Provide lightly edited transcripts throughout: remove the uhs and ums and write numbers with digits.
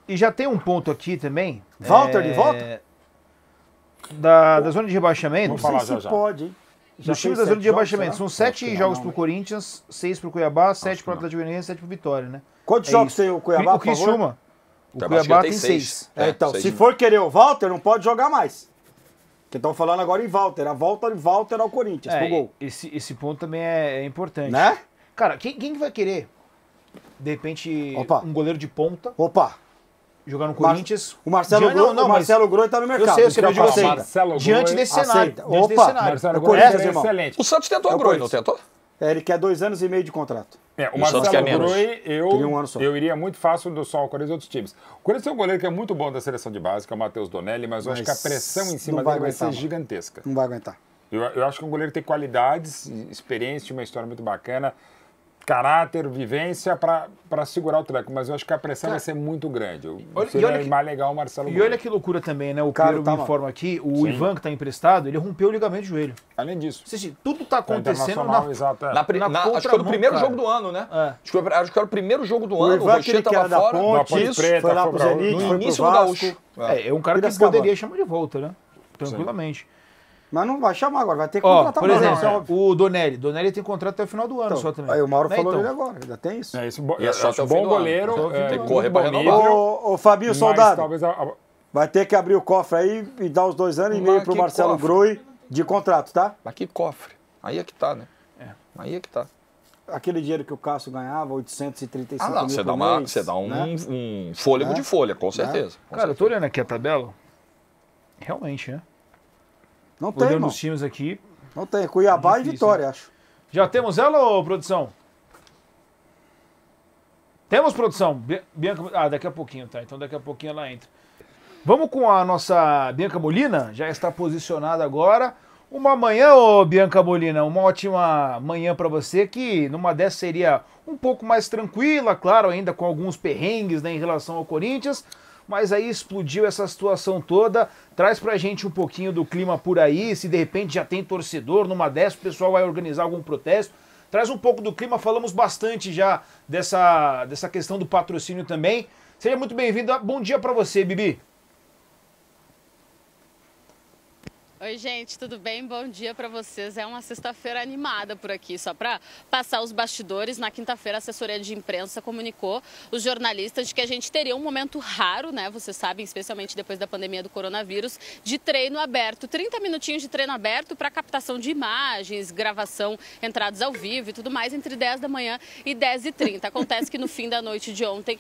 E já tem um ponto aqui também. Walter de volta? Da zona de rebaixamento. Não sei se pode, hein? Dos times da zona de rebaixamento. São 7 jogos pro Corinthians, 6 pro Cuiabá, 7 pro Atlético Goianiense, 7 pro Vitória, né? Quantos jogos tem o Cuiabá, o Criciúma? O Cuiabá tem 6. Então, se for querer o Walter, não pode jogar mais. Porque estão falando agora em Walter. A volta de Walter ao Corinthians, pro gol. Esse ponto também é importante. Né? Cara, quem vai querer, de repente, um goleiro de ponta? Jogar no Corinthians. O Marcelo Groi tá no mercado. Eu sei que eu diante desse cenário. Marcelo Groi é excelente. O Santos tentou o Groi, não tentou? Ele quer 2 anos e meio de contrato. O Marcelo Groi, eu iria muito fácil do Sol Corinthians e outros times. O Corinthians tem um goleiro que é muito bom da seleção de base, que é o Matheus Donelli, mas eu acho que a pressão em cima dele vai ser gigantesca. Não vai aguentar. Eu acho que um goleiro tem qualidades, experiência, uma história muito bacana, caráter, vivência para segurar o treco, mas eu acho que a pressão vai ser muito grande. Seria mais legal o Marcelo Groi. E olha que loucura também, né? O Pedro me informa aqui, o Ivan, que tá emprestado, ele rompeu o ligamento de joelho. Além disso. Tudo tá acontecendo acho que foi no primeiro jogo do ano, né? Acho que era o primeiro jogo do ano, o Rocher tava fora, foi lá pro Zenit, no início do Gaúcho. É um cara que poderia chamar de volta, né? Tranquilamente. Mas não vai chamar agora, vai ter que contratar. Por exemplo, o Donelli tem contrato até o final do ano só também. Aí o Mauro falou dele agora, ainda tem isso. É só até o bom goleiro, tem que correr para renovar. Ô Fabinho Soldado, vai ter que abrir o cofre aí e dar os 2 anos e meio pro Marcelo Groi de contrato, tá? Mas que cofre? Aí é que tá, né? Aí é que tá. Aquele dinheiro que o Cássio ganhava, 835 mil por mês. Você dá um fôlego de folha, com certeza. Cara, eu tô olhando aqui a tabela. Realmente, né? Não tem, olhando os times aqui. Não tem. Cuiabá e Vitória, acho. Já temos ela, ô, produção? Temos, produção? Bianca... daqui a pouquinho, tá? Então daqui a pouquinho ela entra. Vamos com a nossa Bianca Molina? Já está posicionada agora. Uma manhã, ô Bianca Molina, uma ótima manhã para você, que numa dessas seria um pouco mais tranquila, claro, ainda com alguns perrengues, né, em relação ao Corinthians, mas aí explodiu essa situação toda. Traz pra gente um pouquinho do clima por aí, se de repente já tem torcedor, numa dessas o pessoal vai organizar algum protesto. Traz um pouco do clima, falamos bastante já dessa questão do patrocínio também. Seja muito bem-vinda, bom dia pra você, Bibi. Oi, gente, tudo bem? Bom dia para vocês. É uma sexta-feira animada por aqui. Só para passar os bastidores, na quinta-feira a assessoria de imprensa comunicou os jornalistas de que a gente teria um momento raro, né? Vocês sabem, especialmente depois da pandemia do coronavírus, de treino aberto. 30 minutinhos de treino aberto para captação de imagens, gravação, entradas ao vivo e tudo mais, entre 10 da manhã e 10h30. Acontece que no fim da noite de ontem,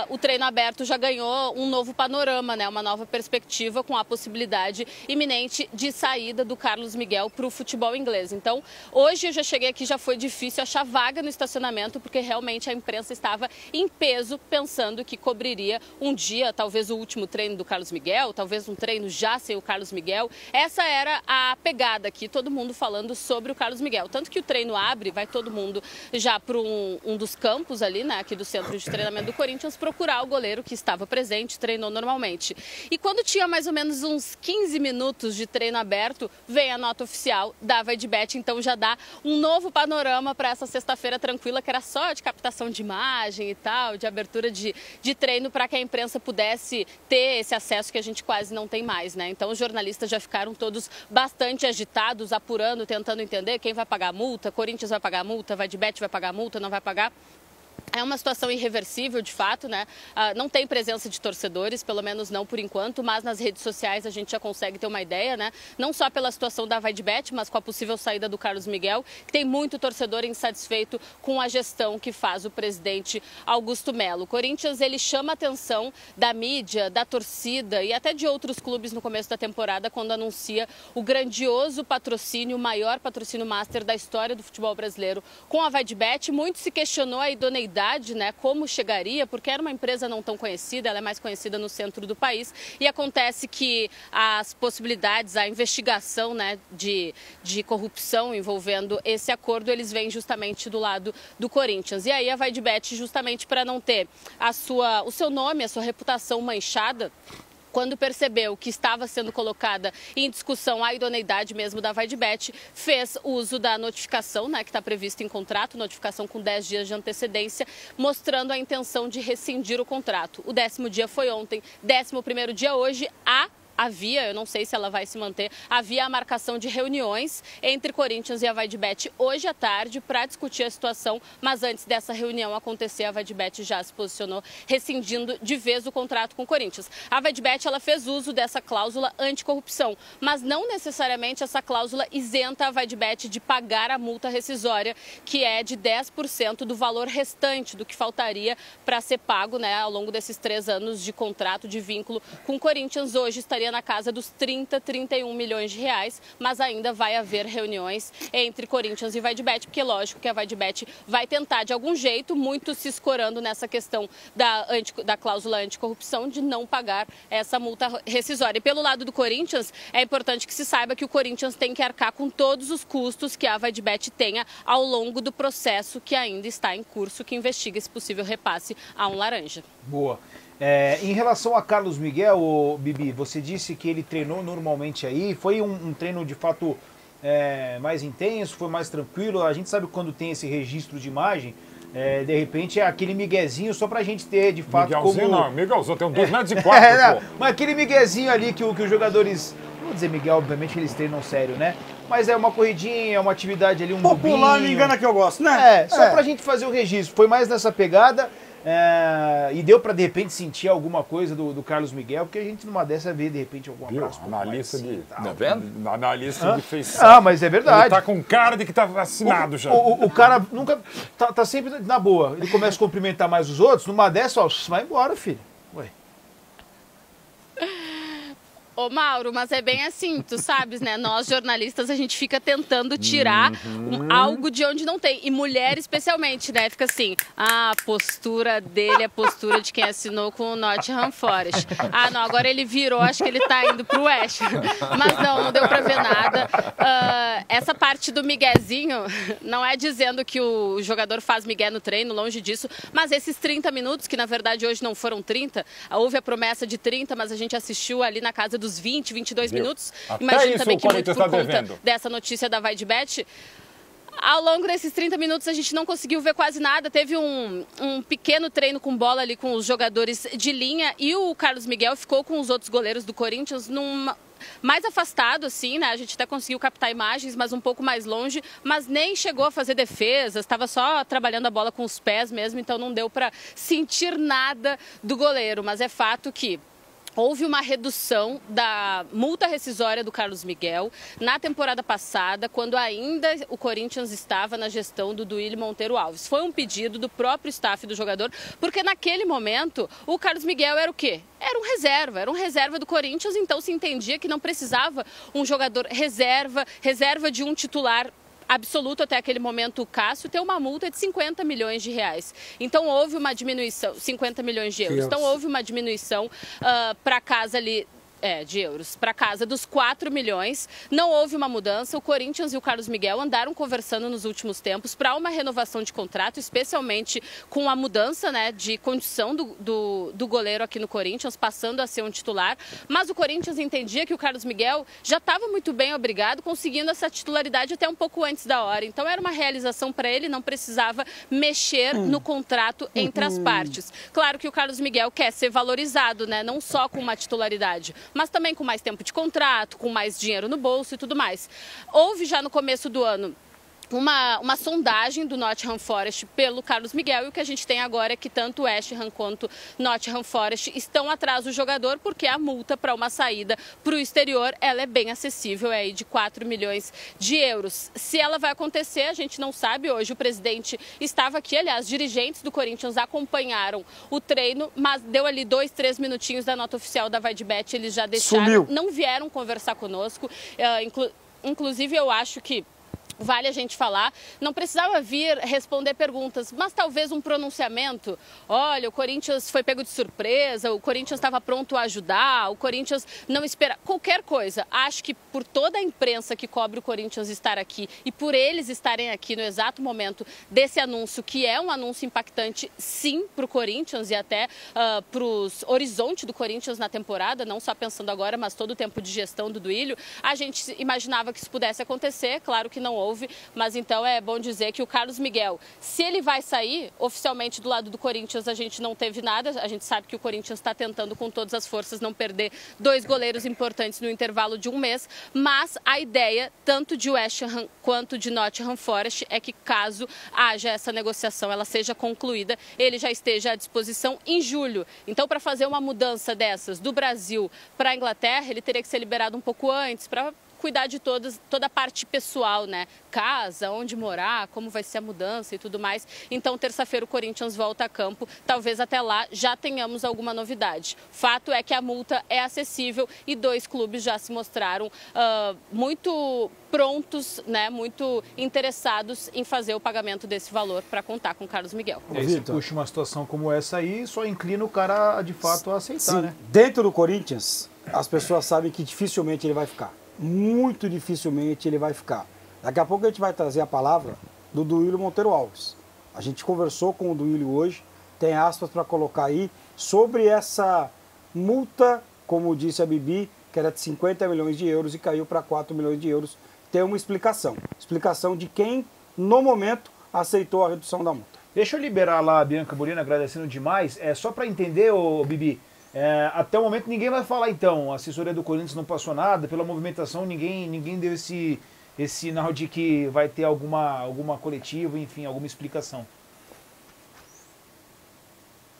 o treino aberto já ganhou um novo panorama, né? Uma nova perspectiva com a possibilidade iminente de saída do Carlos Miguel para o futebol inglês. Então, hoje eu já cheguei aqui, já foi difícil achar vaga no estacionamento, porque realmente a imprensa estava em peso, pensando que cobriria um dia, talvez o último treino do Carlos Miguel, talvez um treino já sem o Carlos Miguel. Essa era a pegada aqui, todo mundo falando sobre o Carlos Miguel. Tanto que o treino abre, vai todo mundo já para um dos campos ali, né, aqui do centro de treinamento do Corinthians, procurar o goleiro que estava presente, treinou normalmente. E quando tinha mais ou menos uns 15 minutos de treino aberto, vem a nota oficial da Vaidbet, então já dá um novo panorama para essa sexta-feira tranquila, que era só de captação de imagem e tal, de abertura de treino, para que a imprensa pudesse ter esse acesso que a gente quase não tem mais, né? Então os jornalistas já ficaram todos bastante agitados, apurando, tentando entender quem vai pagar a multa, Corinthians vai pagar a multa, Vaidbet vai pagar a multa, não vai pagar. É uma situação irreversível, de fato, né? Não tem presença de torcedores, pelo menos não por enquanto, mas nas redes sociais a gente já consegue ter uma ideia, né? Não só pela situação da Vaidbet, mas com a possível saída do Carlos Miguel, que tem muito torcedor insatisfeito com a gestão que faz o presidente Augusto Melo. O Corinthians, ele chama a atenção da mídia, da torcida e até de outros clubes no começo da temporada, quando anuncia o grandioso patrocínio, o maior patrocínio master da história do futebol brasileiro com a Vaidbet. Muito se questionou a idoneidade, né, como chegaria, porque era uma empresa não tão conhecida, ela é mais conhecida no centro do país, e acontece que as possibilidades, a investigação, né, de corrupção envolvendo esse acordo, eles vêm justamente do lado do Corinthians. E aí a Vaidbet, justamente para não ter o seu nome, a sua reputação manchada quando percebeu que estava sendo colocada em discussão a idoneidade mesmo da VaidBet, fez uso da notificação, né, que está prevista em contrato, notificação com 10 dias de antecedência, mostrando a intenção de rescindir o contrato. O 10º dia foi ontem, 11º dia hoje, havia, eu não sei se ela vai se manter, havia a marcação de reuniões entre Corinthians e a VaidBet hoje à tarde para discutir a situação, mas antes dessa reunião acontecer, a VaidBet já se posicionou rescindindo de vez o contrato com o Corinthians. A VaidBet, ela fez uso dessa cláusula anticorrupção, mas não necessariamente essa cláusula isenta a VaidBet de pagar a multa rescisória, que é de 10% do valor restante do que faltaria para ser pago, né, ao longo desses 3 anos de contrato, de vínculo com o Corinthians. Hoje estaria na casa dos 31 milhões de reais, mas ainda vai haver reuniões entre Corinthians e VaidBet, porque lógico que a VaidBet vai tentar de algum jeito, muito se escorando nessa questão da cláusula anticorrupção, de não pagar essa multa rescisória. E pelo lado do Corinthians, é importante que se saiba que o Corinthians tem que arcar com todos os custos que a VaidBet tenha ao longo do processo que ainda está em curso, que investiga esse possível repasse a um laranja. Boa. Em relação a Carlos Miguel, Bibi, você disse que ele treinou normalmente aí, foi um treino de fato mais intenso, foi mais tranquilo. A gente sabe quando tem esse registro de imagem, de repente é aquele miguezinho só pra gente ter de fato Miguelzinho como... não, Miguelzinho tem 2,4 metros, mas aquele miguezinho ali que os jogadores, não vou dizer Miguel, obviamente eles treinam sério, né? Mas é uma corridinha, é uma atividade ali, um popular, bobinho. me engana que eu gosto, né? Só pra gente fazer o registro, foi mais nessa pegada. E deu para de repente sentir alguma coisa do Carlos Miguel, porque a gente numa dessa vê de repente algum abraço. Analista de. Tá vendo? Analista de feição. Mas é verdade. Ele tá com cara de que tá vacinado já. O cara nunca. Tá sempre na boa. Ele começa a cumprimentar mais os outros, numa dessa, ó, vai embora, filho. Ué. Ô Mauro, mas é bem assim, tu sabes, né? Nós jornalistas, a gente fica tentando tirar algo de onde não tem. E mulher especialmente, né? Fica assim, a postura dele é a postura de quem assinou com o Nottingham Forest. Não, agora ele virou, acho que ele tá indo pro West. Mas não deu pra ver nada. Essa parte do miguezinho, não é dizendo que o jogador faz migué no treino, longe disso, mas esses 30 minutos, que na verdade hoje não foram 30, houve a promessa de 30, mas a gente assistiu ali na casa dos 20, 22 minutos. Até Imagino isso também o que muito Corinthians por tá conta devendo. dessa notícia da VaidBet, ao longo desses 30 minutos a gente não conseguiu ver quase nada. Teve um pequeno treino com bola ali com os jogadores de linha e o Carlos Miguel ficou com os outros goleiros do Corinthians mais afastado, assim, né? A gente até conseguiu captar imagens, mas um pouco mais longe, mas nem chegou a fazer defesas, estava só trabalhando a bola com os pés mesmo, então não deu para sentir nada do goleiro. Mas é fato que houve uma redução da multa rescisória do Carlos Miguel na temporada passada, quando ainda o Corinthians estava na gestão do Duílio Monteiro Alves. Foi um pedido do próprio staff do jogador, porque naquele momento o Carlos Miguel era o quê? Era um reserva do Corinthians, então se entendia que não precisava um jogador reserva de um titular absoluto até aquele momento, o Cássio, ter uma multa de 50 milhões de reais. Então houve uma diminuição, 50 milhões de euros. Então houve uma diminuição para casa ali, de euros, para casa dos 4 milhões. Não houve uma mudança. O Corinthians e o Carlos Miguel andaram conversando nos últimos tempos para uma renovação de contrato, especialmente com a mudança, né, de condição do goleiro aqui no Corinthians, passando a ser um titular. Mas o Corinthians entendia que o Carlos Miguel já estava muito bem obrigado, conseguindo essa titularidade até um pouco antes da hora. Então era uma realização para ele, não precisava mexer no contrato entre as partes. Claro que o Carlos Miguel quer ser valorizado, né, não só com uma titularidade, mas também com mais tempo de contrato, com mais dinheiro no bolso e tudo mais. Houve já no começo do ano uma sondagem do Nottingham Forest pelo Carlos Miguel, e o que a gente tem agora é que tanto o West Ham quanto Nottingham Forest estão atrás do jogador, porque a multa para uma saída para o exterior ela é bem acessível, é aí de 4 milhões de euros. Se ela vai acontecer, a gente não sabe. Hoje o presidente estava aqui, aliás, dirigentes do Corinthians acompanharam o treino, mas deu ali 2, 3 minutinhos da nota oficial da VaidBet, eles já deixaram, não vieram conversar conosco. Inclusive eu acho que vale a gente falar, não precisava vir responder perguntas, mas talvez um pronunciamento. Olha, o Corinthians foi pego de surpresa, o Corinthians estava pronto a ajudar, o Corinthians não espera, qualquer coisa. Acho que por toda a imprensa que cobre o Corinthians estar aqui e por eles estarem aqui no exato momento desse anúncio, que é um anúncio impactante, sim, para o Corinthians e até para os horizontes do Corinthians na temporada, não só pensando agora, mas todo o tempo de gestão do Duílio, a gente imaginava que isso pudesse acontecer, claro que não houve, mas então é bom dizer que o Carlos Miguel, se ele vai sair, oficialmente do lado do Corinthians a gente não teve nada, a gente sabe que o Corinthians está tentando com todas as forças não perder 2 goleiros importantes no intervalo de um mês, mas a ideia, tanto de West Ham quanto de Nottingham Forest, é que caso haja essa negociação, ela seja concluída, ele já esteja à disposição em julho. Então, para fazer uma mudança dessas do Brasil para a Inglaterra, ele teria que ser liberado um pouco antes, para cuidar de toda a parte pessoal, né? Casa, onde morar, como vai ser a mudança e tudo mais. Então, terça-feira o Corinthians volta a campo. Talvez até lá já tenhamos alguma novidade. Fato é que a multa é acessível e 2 clubes já se mostraram muito prontos, né? Muito interessados em fazer o pagamento desse valor para contar com o Carlos Miguel. E aí, se puxa uma situação como essa aí, só inclina o cara de fato a aceitar, sim, né? Dentro do Corinthians, as pessoas sabem que dificilmente ele vai ficar. Muito dificilmente ele vai ficar. Daqui a pouco a gente vai trazer a palavra do Duílio Monteiro Alves. A gente conversou com o Duílio hoje, tem aspas para colocar aí, sobre essa multa, como disse a Bibi, que era de 50 milhões de euros e caiu para 4 milhões de euros. Tem uma explicação. Explicação de quem, no momento, aceitou a redução da multa. Deixa eu liberar lá a Bianca Molina, agradecendo demais. Só para entender, Bibi, até o momento ninguém vai falar então, a assessoria do Corinthians não passou nada, pela movimentação ninguém deu esse sinal de que vai ter alguma coletiva, enfim, alguma explicação.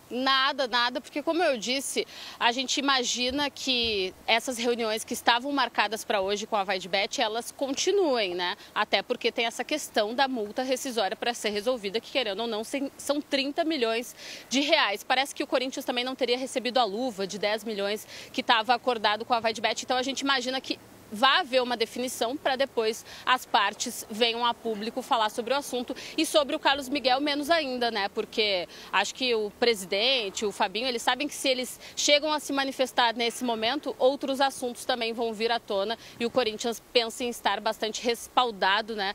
Nada, porque como eu disse, a gente imagina que essas reuniões que estavam marcadas para hoje com a Vaidbet, elas continuem, né? Até porque tem essa questão da multa rescisória para ser resolvida, que querendo ou não, são 30 milhões de reais. Parece que o Corinthians também não teria recebido a luva de 10 milhões que estava acordado com a Vaidbet, então a gente imagina que vai haver uma definição para depois as partes venham a público falar sobre o assunto e sobre o Carlos Miguel menos ainda, né? Porque acho que o presidente, o Fabinho, eles sabem que se eles chegam a se manifestar nesse momento, outros assuntos também vão vir à tona e o Corinthians pensa em estar bastante respaldado, né?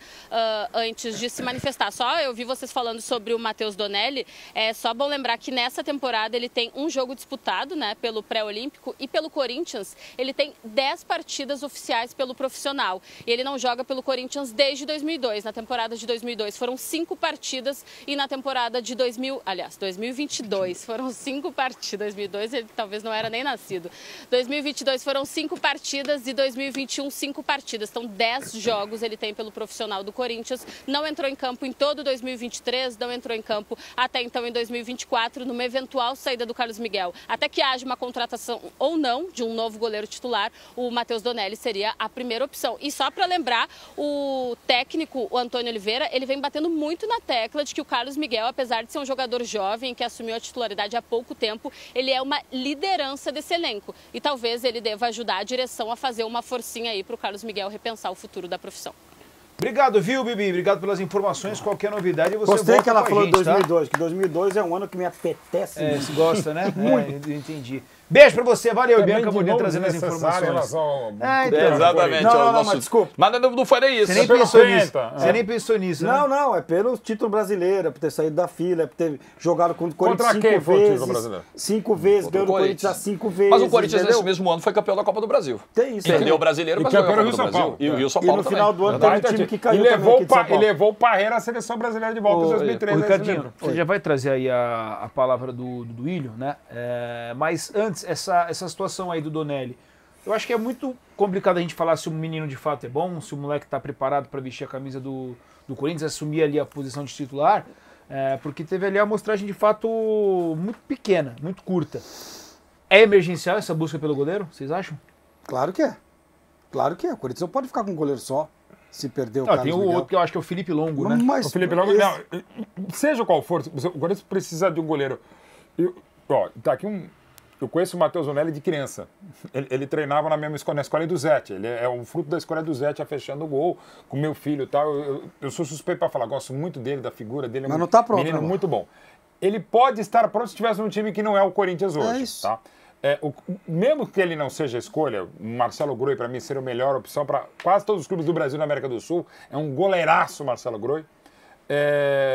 Antes de se manifestar. Só eu vi vocês falando sobre o Matheus Donelli, é só bom lembrar que nessa temporada ele tem um jogo disputado, né? Pelo pré-olímpico e pelo Corinthians ele tem 10 partidas oficiais pelo profissional. E ele não joga pelo Corinthians desde 2002. Na temporada de 2002 foram 5 partidas e na temporada de 2022 foram 5 partidas. 2002 ele talvez não era nem nascido. 2022 foram 5 partidas e 2021 5 partidas. Então 10 jogos ele tem pelo profissional do Corinthians. Não entrou em campo em todo 2023, não entrou em campo até então em 2024, numa eventual saída do Carlos Miguel. Até que haja uma contratação ou não de um novo goleiro titular, o Matheus Donelli seria a primeira opção. E só para lembrar, o técnico, o Antônio Oliveira, ele vem batendo muito na tecla de que o Carlos Miguel, apesar de ser um jogador jovem que assumiu a titularidade há pouco tempo, ele é uma liderança desse elenco. E talvez ele deva ajudar a direção a fazer uma forcinha aí para o Carlos Miguel repensar o futuro da profissão. Obrigado, viu, Bibi? Obrigado pelas informações. Qualquer novidade você Gostei volta que ela com falou a gente, 2002, tá? Que 2002 é um ano que me apetece muito. Você gosta, né? Muito. Entendi. Beijo pra você, valeu, Bianca Molina, trazendo as informações. Então. Exatamente. Não, mas desculpa. Mas não foi nem isso. Você nem pensou nisso. Você nem pensou nisso, né? Não, é pelo título brasileiro, é por ter saído da fila, é por ter jogado contra o Corinthians Contra quem foi o título brasileiro? 5 vezes, ganhou o Corinthians 5 vezes. Mas o Corinthians nesse mesmo ano foi campeão da Copa do Brasil. Tem isso. Perdeu o brasileiro, mas ganhou a Copa do Brasil. E o Rio São Paulo no final do ano teve um time que caiu e levou o Parreira à seleção brasileira de volta em 2013. Ricardinho, você já vai trazer aí a palavra do Duílio, né? Mas antes, essa situação aí do Donelli, eu acho que é muito complicado a gente falar se o menino de fato é bom, se o moleque está preparado para vestir a camisa do Corinthians, assumir ali a posição de titular, porque teve ali a amostragem de fato muito pequena, muito curta. É emergencial essa busca pelo goleiro, vocês acham? Claro que é. Claro que é. O Corinthians não pode ficar com um goleiro só. Se perdeu o Carlos Tem o Miguel. outro que eu acho que é o Felipe Longo, né? O Felipe Longo, seja qual for, o Corinthians precisa de um goleiro. Tá aqui Eu conheço o Matheus Zonelli de criança. Ele treinava na mesma escola, na escola do Zete. Ele é um fruto da escola do Zete, fechando o gol com meu filho e tal. Eu sou suspeito para falar, gosto muito dele, da figura dele. Mas não tá pronto, menino né, muito bom. Ele pode estar pronto se estivesse num time que não é o Corinthians hoje. É isso. Tá? Mesmo que ele não seja a escolha, o Marcelo Groi, para mim, seria a melhor opção para quase todos os clubes do Brasil e da América do Sul. É um goleiraço, Marcelo Groi.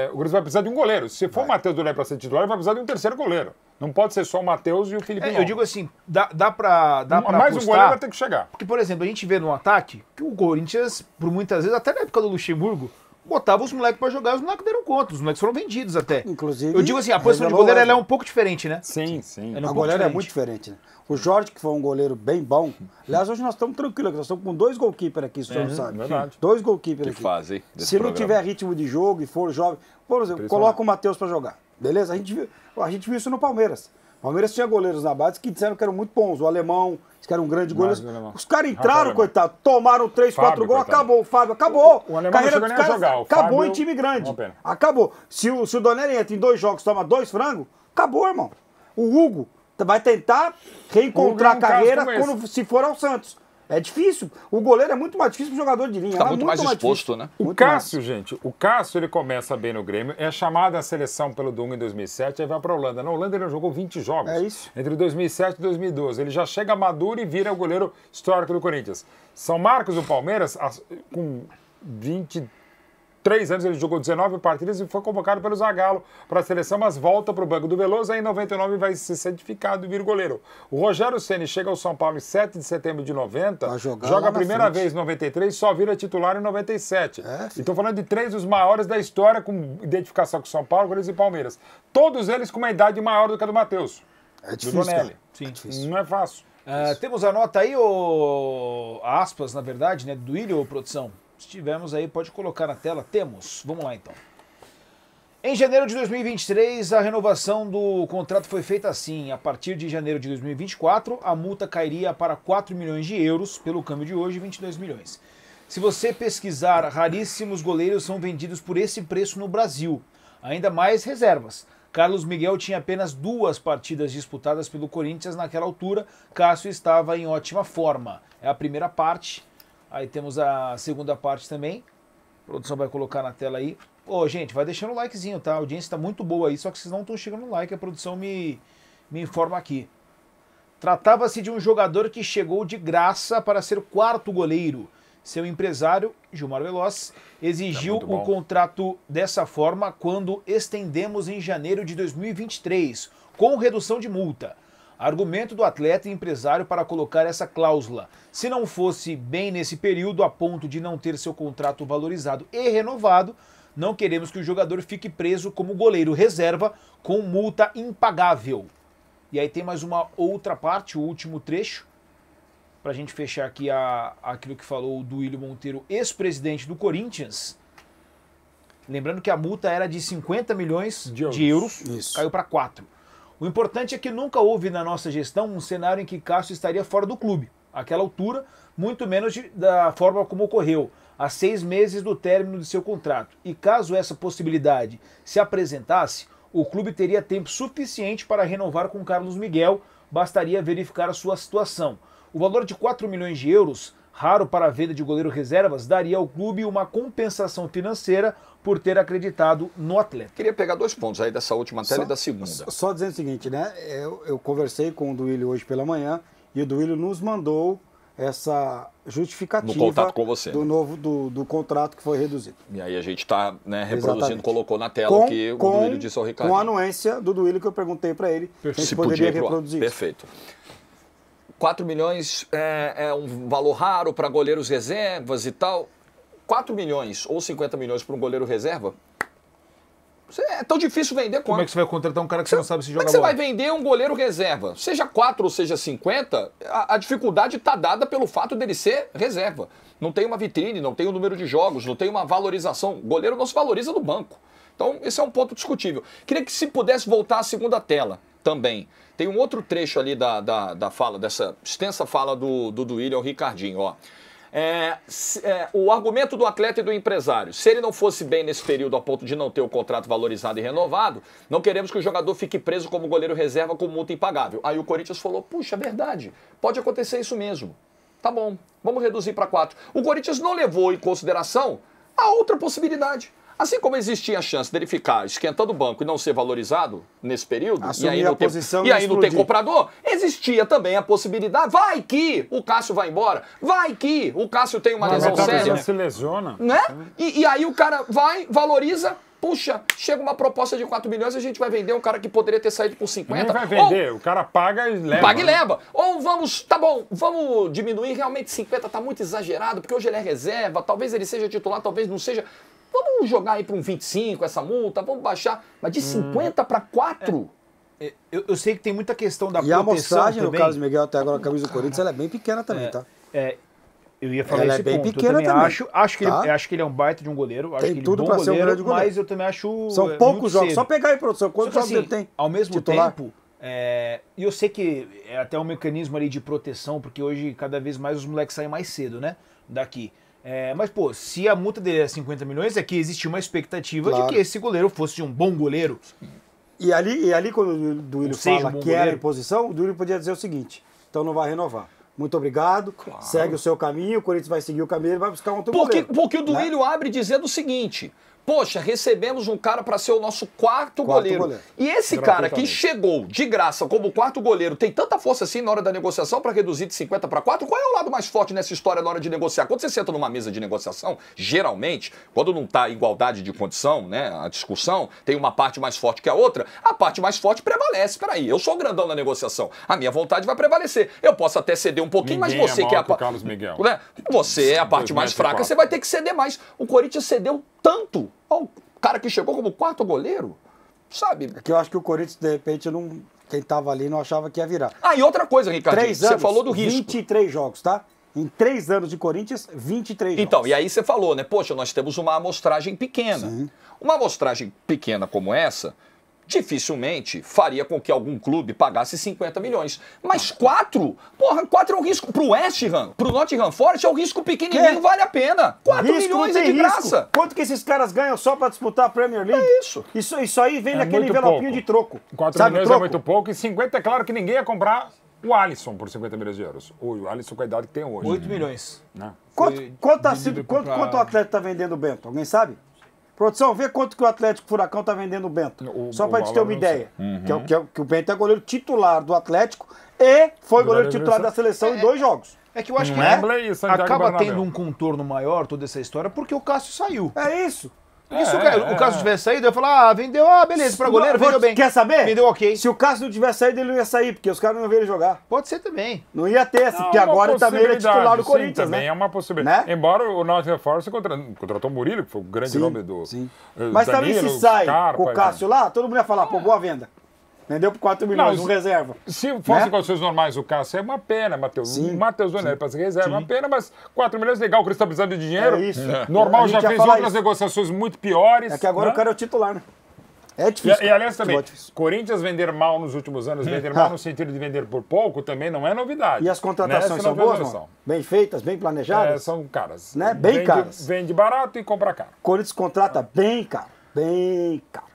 O Corinthians vai precisar de um goleiro. Se for o Matheus Donelli para ser titular, ele vai precisar de um terceiro goleiro. Não pode ser só o Matheus e o Felipe Eu digo assim, dá pra mais apostar, um goleiro vai ter que chegar. Porque, por exemplo, a gente vê no ataque que o Corinthians, por muitas vezes, até na época do Luxemburgo, botava os moleques pra jogar, os moleques deram conta, os moleques foram vendidos até. Inclusive, eu digo assim, a posição de goleiro ela é um pouco diferente, né? Sim. A goleiro é muito diferente, né? O Jorge, que foi um goleiro bem bom. Aliás, hoje nós estamos tranquilos, nós estamos com 2 goalkeepers aqui, se o senhor sabe. Verdade. 2 goalkeepers aqui. Fase Se não tiver ritmo de jogo e for jovem, por exemplo, coloca o Matheus para jogar. Beleza? A gente viu isso no Palmeiras. O Palmeiras tinha goleiros na base que disseram que eram muito bons. O Alemão, que era um grande goleiro. Os caras entraram, coitado, tomaram 3, 4 gols, acabou. O Fábio acabou. O Alemão não chegou nem a jogar. Acabou em time grande. Acabou. Se o Donelli entra em 2 jogos, toma 2 frangos, acabou, irmão. O Hugo vai tentar reencontrar a carreira se for ao Santos. É difícil. O goleiro é muito mais difícil que o jogador de linha. Está muito mais exposto, né? O Cássio, gente, ele começa bem no Grêmio, é chamado à seleção pelo Dunga em 2007, aí vai para a Holanda. Na Holanda ele jogou 20 jogos. É isso. Entre 2007 e 2012. Ele já chega maduro e vira o goleiro histórico do Corinthians. São Marcos, do Palmeiras, com 23 anos, ele jogou 19 partidas e foi convocado pelo Zagallo para a seleção, mas volta para o banco do Veloso, aí em 99 vai ser certificado e vira goleiro. O Rogério Ceni chega ao São Paulo em 7 de setembro de 90, joga a primeira vez em 93, só vira titular em 97. Então falando de 3 dos maiores da história com identificação com São Paulo, Corinthians e Palmeiras. Todos eles com uma idade maior do que a do Matheus. É difícil, do Donelli. Sim. É difícil. Não é fácil. Temos a nota aí, aspas, na verdade, né, do Willian, produção? Se tivermos aí, pode colocar na tela. Temos. Vamos lá, então. Em janeiro de 2023, a renovação do contrato foi feita assim. A partir de janeiro de 2024, a multa cairia para 4 milhões de euros, pelo câmbio de hoje, 22 milhões. Se você pesquisar, raríssimos goleiros são vendidos por esse preço no Brasil. Ainda mais reservas. Carlos Miguel tinha apenas 2 partidas disputadas pelo Corinthians naquela altura. Cássio estava em ótima forma. É a primeira parte. Aí temos a segunda parte também. A produção vai colocar na tela aí. Gente, vai deixando o likezinho, tá? A audiência tá muito boa aí, só que vocês não estão chegando no like, a produção me informa aqui. Tratava-se de um jogador que chegou de graça para ser 4º goleiro. Seu empresário, Gilmar Veloz, exigiu o contrato dessa forma quando estendemos em janeiro de 2023, com redução de multa. Argumento do atleta e empresário para colocar essa cláusula. Se não fosse bem nesse período, a ponto de não ter seu contrato valorizado e renovado, não queremos que o jogador fique preso como goleiro reserva com multa impagável. E aí tem mais uma outra parte, o último trecho, para a gente fechar aqui aquilo que falou do Duílio Monteiro, ex-presidente do Corinthians. Lembrando que a multa era de 50 milhões de euros, caiu para 4. O importante é que nunca houve na nossa gestão um cenário em que Cássio estaria fora do clube, àquela altura, muito menos da forma como ocorreu, há 6 meses do término de seu contrato. E caso essa possibilidade se apresentasse, o clube teria tempo suficiente para renovar com Carlos Miguel, bastaria verificar a sua situação. O valor de 4 milhões de euros, raro para a venda de goleiro reservas, daria ao clube uma compensação financeira por ter acreditado no atleta. Queria pegar 2 pontos aí dessa última tela e da segunda. Só dizendo o seguinte, né? Eu conversei com o Duílio hoje pela manhã e o Duílio nos mandou essa justificativa no contato com você, do contrato que foi reduzido. E aí a gente está reproduzindo, colocou na tela o que o Duílio disse ao Ricardo. Com a anuência do Duílio que eu perguntei para ele se poderia reproduzir. Perfeito. 4 milhões é um valor raro para goleiros reservas e tal. 4 milhões ou 50 milhões para um goleiro reserva? É tão difícil vender quanto. Como é que você vai contratar um cara que você não sabe se joga bola? Como é que você vai vender um goleiro reserva? Seja 4 ou seja 50, a dificuldade está dada pelo fato dele ser reserva. Não tem uma vitrine, não tem um número de jogos, não tem uma valorização. O goleiro não se valoriza no banco. Então, esse é um ponto discutível. Queria que se pudesse voltar à segunda tela também. Tem um outro trecho ali da fala, dessa extensa fala do Duílio ao Ricardinho, ó. O argumento do atleta e do empresário, se ele não fosse bem nesse período a ponto de não ter o contrato valorizado e renovado, não queremos que o jogador fique preso como goleiro reserva com multa impagável. Aí o Corinthians falou, puxa, é verdade, pode acontecer isso mesmo. Tá bom, vamos reduzir para 4. O Corinthians não levou em consideração a outra possibilidade. Assim como existia a chance dele ficar esquentando o banco e não ser valorizado nesse período, assumir e aí não ter comprador, existia também a possibilidade, vai que o Cássio vai embora, vai que o Cássio tem uma lesão séria. Se lesiona. Né? E aí o cara vai, valoriza, puxa, chega uma proposta de 4 milhões e a gente vai vender um cara que poderia ter saído por 50. Nem vai vender, o cara paga e leva. Paga e leva. Ou vamos, tá bom, vamos diminuir, realmente 50 tá muito exagerado, porque hoje ele é reserva, talvez ele seja titular, talvez não seja. Vamos jogar aí para um 25 essa multa, vamos baixar, mas de 50 para 4? Eu sei que tem muita questão da proteção. E a amostragem também. No Carlos Miguel até agora, a camisa do Corinthians, ela é bem pequena também, tá? Eu ia falar ela esse é bem ponto. pequena eu também também. Acho que ele é um baita de um goleiro. Acho tem que ele tudo é um para bom ser um grande goleiro. Mas eu também acho. São poucos jogos. Cedo. Só pegar aí, produção. Quantos jogos ele tem? Ao mesmo titular? tempo, e eu sei que é até um mecanismo ali de proteção, porque hoje cada vez mais os moleques saem mais cedo, né? Daqui. Mas, pô, se a multa dele é 50 milhões, é que existia uma expectativa de que esse goleiro fosse um bom goleiro. E ali quando o Duílio fala que era em posição, o Duílio podia dizer o seguinte, então não vai renovar. Muito obrigado, segue o seu caminho, o Corinthians vai seguir o caminho, ele vai buscar um outro goleiro. Porque o Duílio abre dizendo o seguinte... Poxa, recebemos um cara para ser o nosso quarto goleiro. E esse cara que chegou de graça como quarto goleiro tem tanta força assim na hora da negociação para reduzir de 50 para 4? Qual é o lado mais forte nessa história na hora de negociar? Quando você senta numa mesa de negociação, geralmente, quando não está igualdade de condição, né, a discussão, tem uma parte mais forte que a outra, a parte mais forte prevalece. Peraí, eu sou o grandão na negociação, a minha vontade vai prevalecer. Eu posso até ceder um pouquinho, mas você que é a Carlos Miguel. Né? Você é a parte mais fraca, você vai ter que ceder mais. O Corinthians cedeu tanto ao cara que chegou como quarto goleiro, sabe? É que eu acho que o Corinthians, de repente, quem tava ali não achava que ia virar. E outra coisa, Ricardinho, 3 anos, você falou do risco. 23 jogos, tá? Em 3 anos de Corinthians, 23 jogos. Então, e aí você falou, né? Poxa, nós temos uma amostragem pequena. Sim. Uma amostragem pequena como essa, dificilmente faria com que algum clube pagasse 50 milhões. Mas 4? Porra, 4 é um risco. Pro West Ham, pro Nottingham Forest é um risco pequenininho, vale a pena. 4 milhões é de graça. Quanto que esses caras ganham só pra disputar a Premier League? É isso. Isso aí vem naquele envelopinho de troco. 4 Sabe, milhões troco? é muito pouco e 50 é claro que ninguém ia comprar o Alisson por 50 milhões de euros. O Alisson com a idade que tem hoje. 8 milhões. Né? Quanto o Atlético tá vendendo o Bento? Alguém sabe? Produção, vê quanto que o Atlético Furacão tá vendendo o Bento. Só pra gente ter uma ideia. Que o Bento é goleiro titular do Atlético e foi goleiro titular da seleção em 2 jogos. É que eu acho que acaba tendo um contorno maior toda essa história porque o Cássio saiu. É isso. Porque se o Cássio tivesse saído, eu ia falar, vendeu, beleza, pra goleiro, vendeu bem. Quer saber? Vendeu ok. Se o Cássio não tivesse saído, ele não ia sair, porque os caras não iam ver ele jogar. Pode ser também. Não ia ter, porque agora também ele é titular do Corinthians, também né? é uma possibilidade. Né? Embora o Nottingham Forest contratou o Murilo, que foi o grande nome do... Mas também Danilo, se sai Scarpa, com o Cássio lá, todo mundo ia falar, pô, boa venda. Vendeu por 4 milhões, reserva. Se fosse condições normais, o Cássio é uma pena, Matheus. O Matheus Donaire para ser reserva é uma pena, mas 4 milhões legal, o Corinthians está precisando de dinheiro. É isso. Normal, já fez outras negociações muito piores. É que agora o cara é o titular, né? É difícil. E aliás também, Corinthians vender mal nos últimos anos, vender mal no sentido de vender por pouco, também não é novidade. E as contratações são boas, mano? Bem feitas, bem planejadas? São caras. Né? Bem caras. Vende barato e compra caro. Corinthians contrata bem caro. Bem caro.